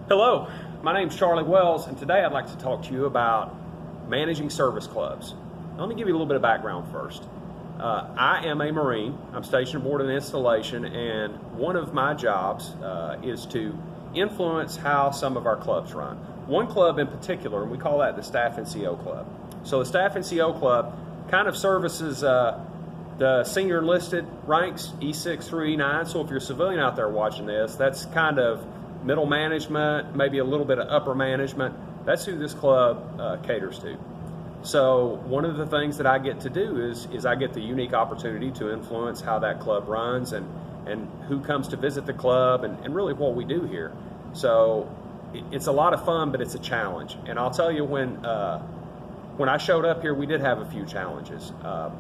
Hello, my name's Charlie Wells, and today I'd like to talk to you about managing service clubs. Now, let me give you a little bit of background first. I am a Marine. I'm stationed aboard an installation, and one of my jobs is to influence how some of our clubs run. One club in particular, and we call that the Staff NCO Club. So the Staff NCO Club kind of services the senior enlisted ranks, E6 through E9. So if you're a civilian out there watching this, that's kind of middle management, maybe a little bit of upper management. That's who this club caters to. So one of the things that I get to do is I get the unique opportunity to influence how that club runs and who comes to visit the club and really what we do here. So it's a lot of fun, but it's a challenge. And I'll tell you, when I showed up here, we did have a few challenges.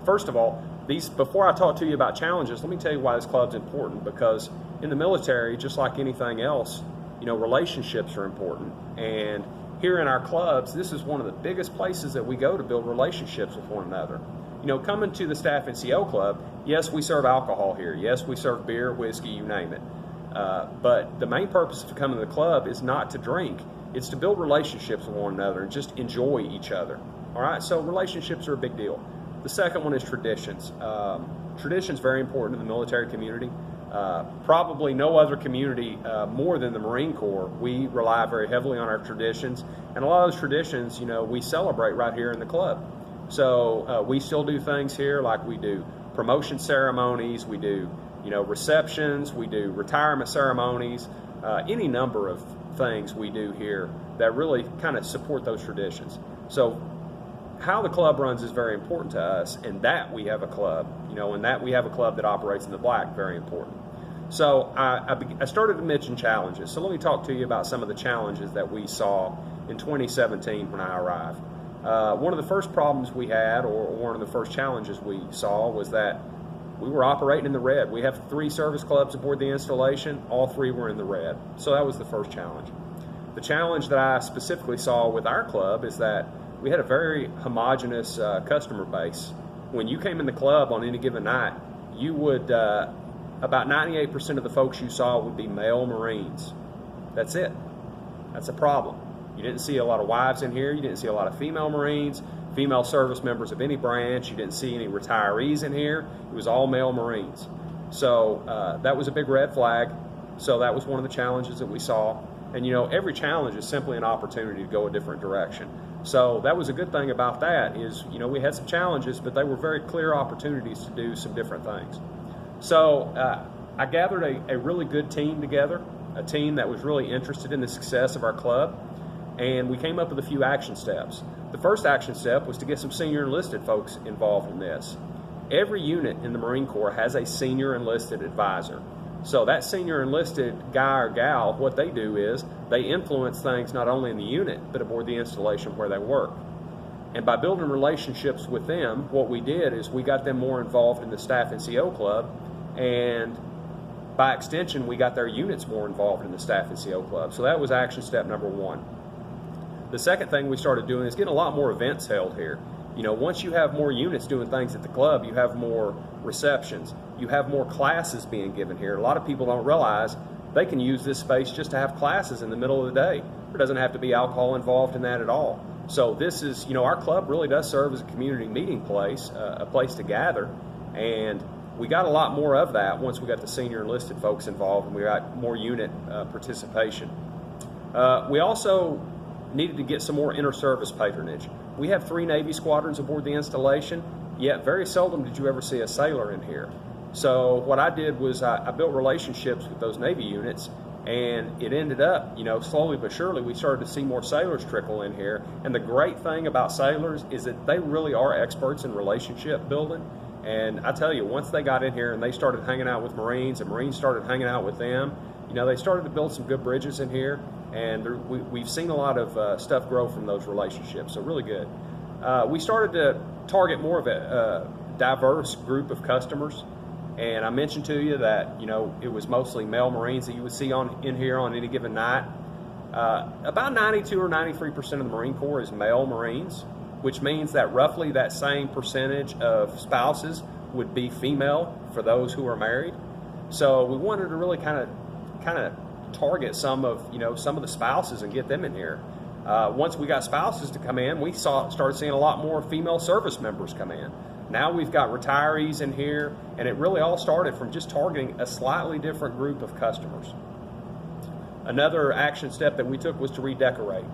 First of all, before I talk to you about challenges, let me tell you why this club's important. Because in the military, just like anything else, relationships are important. And here in our clubs, this is one of the biggest places that we go to build relationships with one another. Coming to the Staff NCO Club, yes, we serve alcohol here. Yes, we serve beer, whiskey, you name it. But the main purpose of coming to the club is not to drink. It's to build relationships with one another and just enjoy each other. All right, so relationships are a big deal. The second one is traditions. Traditions very important in the military community. Probably no other community more than the Marine Corps. We rely very heavily on our traditions, and a lot of those traditions, we celebrate right here in the club. So we still do things here like we do promotion ceremonies, we do receptions, we do retirement ceremonies, any number of things we do here that really kind of support those traditions. So how the club runs is very important to us, and that we have a club, and that we have a club that operates in the black, very important. So I started to mention challenges. So let me talk to you about some of the challenges that we saw in 2017 when I arrived. One of the first problems we had, or one of the first challenges we saw, was that we were operating in the red. We have 3 service clubs aboard the installation. All 3 were in the red. So that was the first challenge. The challenge that I specifically saw with our club is that we had a very homogeneous customer base. When you came in the club on any given night, you would, about 98% of the folks you saw would be male Marines. That's it. That's a problem. You didn't see a lot of wives in here. You didn't see a lot of female Marines, female service members of any branch. You didn't see any retirees in here. It was all male Marines. So that was a big red flag. So that was one of the challenges that we saw. And every challenge is simply an opportunity to go a different direction. So that was a good thing about that is, we had some challenges, but they were very clear opportunities to do some different things. So I gathered a really good team together, a team that was really interested in the success of our club, and we came up with a few action steps. The first action step was to get some senior enlisted folks involved in this. Every unit in the Marine Corps has a senior enlisted advisor. So that senior enlisted guy or gal, what they do is they influence things not only in the unit, but aboard the installation where they work. And by building relationships with them, what we did is we got them more involved in the Staff NCO Club, and by extension, we got their units more involved in the Staff NCO Club. So that was action step number 1. The second thing we started doing is getting a lot more events held here. Once you have more units doing things at the club, you have more receptions. You have more classes being given here. A lot of people don't realize they can use this space just to have classes in the middle of the day. There doesn't have to be alcohol involved in that at all. So this is, our club really does serve as a community meeting place, a place to gather. And we got a lot more of that once we got the senior enlisted folks involved and we got more unit participation. We also needed to get some more inter-service patronage. We have 3 Navy squadrons aboard the installation, yet very seldom did you ever see a sailor in here. So what I did was I built relationships with those Navy units, and it ended up, slowly but surely, we started to see more sailors trickle in here. And the great thing about sailors is that they really are experts in relationship building. And I tell you, once they got in here and they started hanging out with Marines, and Marines started hanging out with them, they started to build some good bridges in here. And we've seen a lot of stuff grow from those relationships, so really good. We started to target more of a diverse group of customers. And I mentioned to you that, it was mostly male Marines that you would see in here on any given night. About 92 or 93% of the Marine Corps is male Marines, which means that roughly that same percentage of spouses would be female for those who are married. So we wanted to really kind of target some of the spouses and get them in here. Once we got spouses to come in, we started seeing a lot more female service members come in. Now we've got retirees in here, and it really all started from just targeting a slightly different group of customers. Another action step that we took was to redecorate.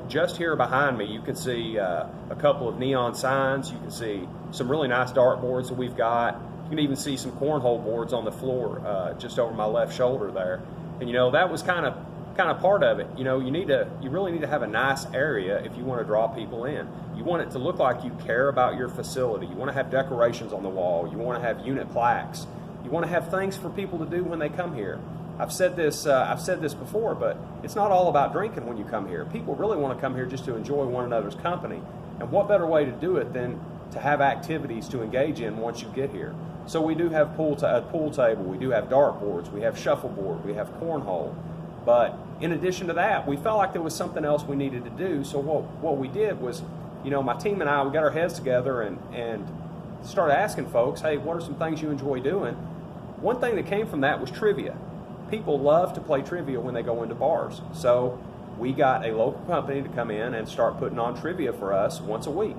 Just here behind me, you can see a couple of neon signs. You can see some really nice dartboards that we've got. You can even see some cornhole boards on the floor just over my left shoulder there. And that was kind of part of it. You really need to have a nice area if you want to draw people in. You want it to look like you care about your facility. You want to have decorations on the wall. You want to have unit plaques. You want to have things for people to do when they come here. I've said this before, but it's not all about drinking when you come here. People really want to come here just to enjoy one another's company. And what better way to do it than to have activities to engage in once you get here? So we do have a pool table, we do have dartboards, we have shuffleboard, we have cornhole. But in addition to that, we felt like there was something else we needed to do. So what we did was, my team and I, we got our heads together and started asking folks, hey, what are some things you enjoy doing? One thing that came from that was trivia. People love to play trivia when they go into bars. So we got a local company to come in and start putting on trivia for us once a week.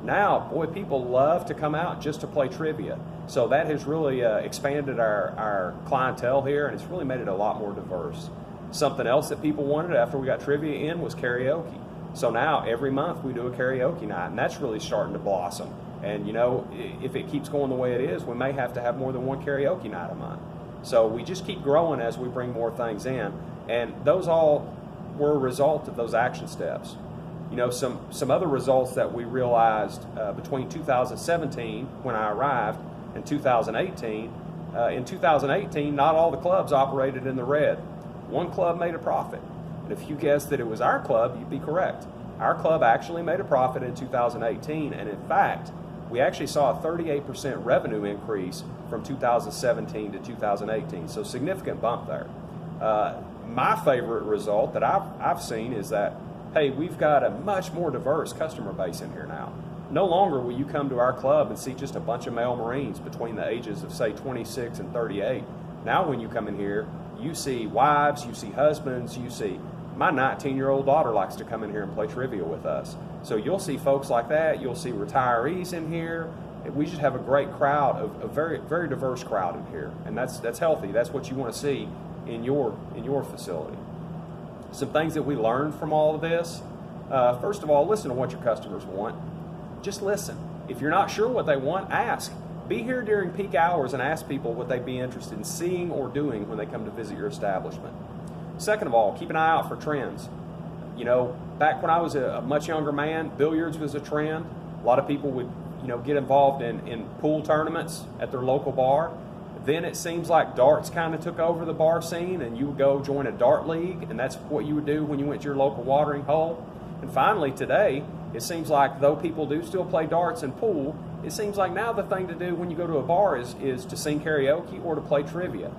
Now, boy, people love to come out just to play trivia. So that has really expanded our clientele here, and it's really made it a lot more diverse. Something else that people wanted after we got trivia in was karaoke. So now every month we do a karaoke night, and that's really starting to blossom. And if it keeps going the way it is, we may have to have more than one karaoke night a month. So we just keep growing as we bring more things in, and those all were a result of those action steps. Some other results that we realized between 2017, when I arrived, and 2018. In 2018, not all the clubs operated in the red. One club made a profit. And if you guessed that it was our club, you'd be correct. Our club actually made a profit in 2018, and in fact, we actually saw a 38% revenue increase from 2017 to 2018. So significant bump there. My favorite result that I've seen is that, hey, we've got a much more diverse customer base in here now. No longer will you come to our club and see just a bunch of male Marines between the ages of, say, 26 and 38. Now when you come in here, you see wives, you see husbands, you see my 19-year-old daughter likes to come in here and play trivia with us. So you'll see folks like that. You'll see retirees in here. We just have a great crowd, a very, very diverse crowd in here, and that's healthy. That's what you want to see in your facility. Some things that we learned from all of this. First of all, listen to what your customers want. Just listen. If you're not sure what they want, ask. Be here during peak hours and ask people what they'd be interested in seeing or doing when they come to visit your establishment. Second of all, keep an eye out for trends. Back when I was a much younger man, billiards was a trend. A lot of people would, get involved in pool tournaments at their local bar. Then it seems like darts kind of took over the bar scene, and you would go join a dart league, and that's what you would do when you went to your local watering hole. And finally, today, it seems like though people do still play darts and pool, it seems like now the thing to do when you go to a bar is to sing karaoke or to play trivia.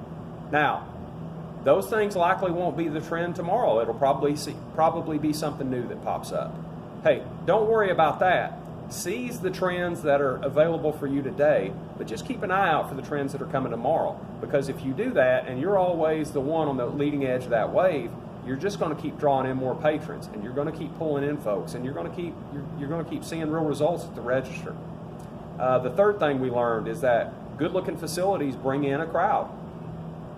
Now, those things likely won't be the trend tomorrow. It'll probably be something new that pops up. Hey, don't worry about that. Seize the trends that are available for you today, but just keep an eye out for the trends that are coming tomorrow. Because if you do that and you're always the one on the leading edge of that wave, you're just going to keep drawing in more patrons, and you're going to keep pulling in folks, and you're going to keep seeing real results at the register. The third thing we learned is that good-looking facilities bring in a crowd.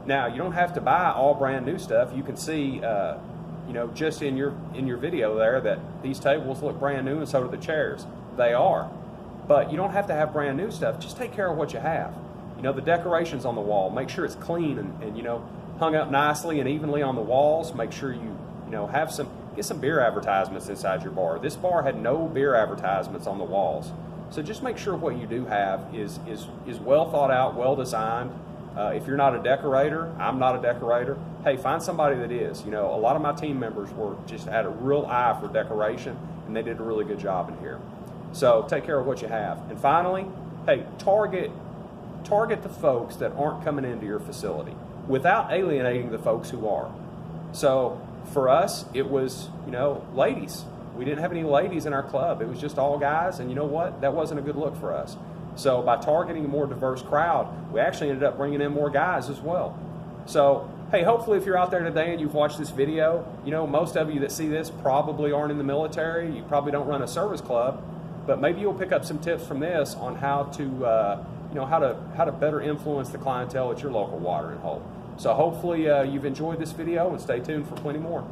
Now, you don't have to buy all brand new stuff. You can see, just in your video there that these tables look brand new, and so do the chairs. They are. But you don't have to have brand new stuff. Just take care of what you have. The decorations on the wall, make sure it's clean and hung up nicely and evenly on the walls. Make sure you get some beer advertisements inside your bar. This bar had no beer advertisements on the walls. So just make sure what you do have is well thought out, well designed. If you're not a decorator, I'm not a decorator, hey, find somebody that is. A lot of my team members had a real eye for decoration, and they did a really good job in here. So take care of what you have. And finally, hey, target the folks that aren't coming into your facility without alienating the folks who are. So for us, it was, ladies. We didn't have any ladies in our club. It was just all guys, and you know what? That wasn't a good look for us. So by targeting a more diverse crowd, we actually ended up bringing in more guys as well. So Hey, hopefully if you're out there today and you've watched this video, you know, most of you that see this probably aren't in the military. You probably don't run a service club, but maybe you'll pick up some tips from this on how to, you know, how to better influence the clientele at your local watering hole. So hopefully you've enjoyed this video, and stay tuned for plenty more.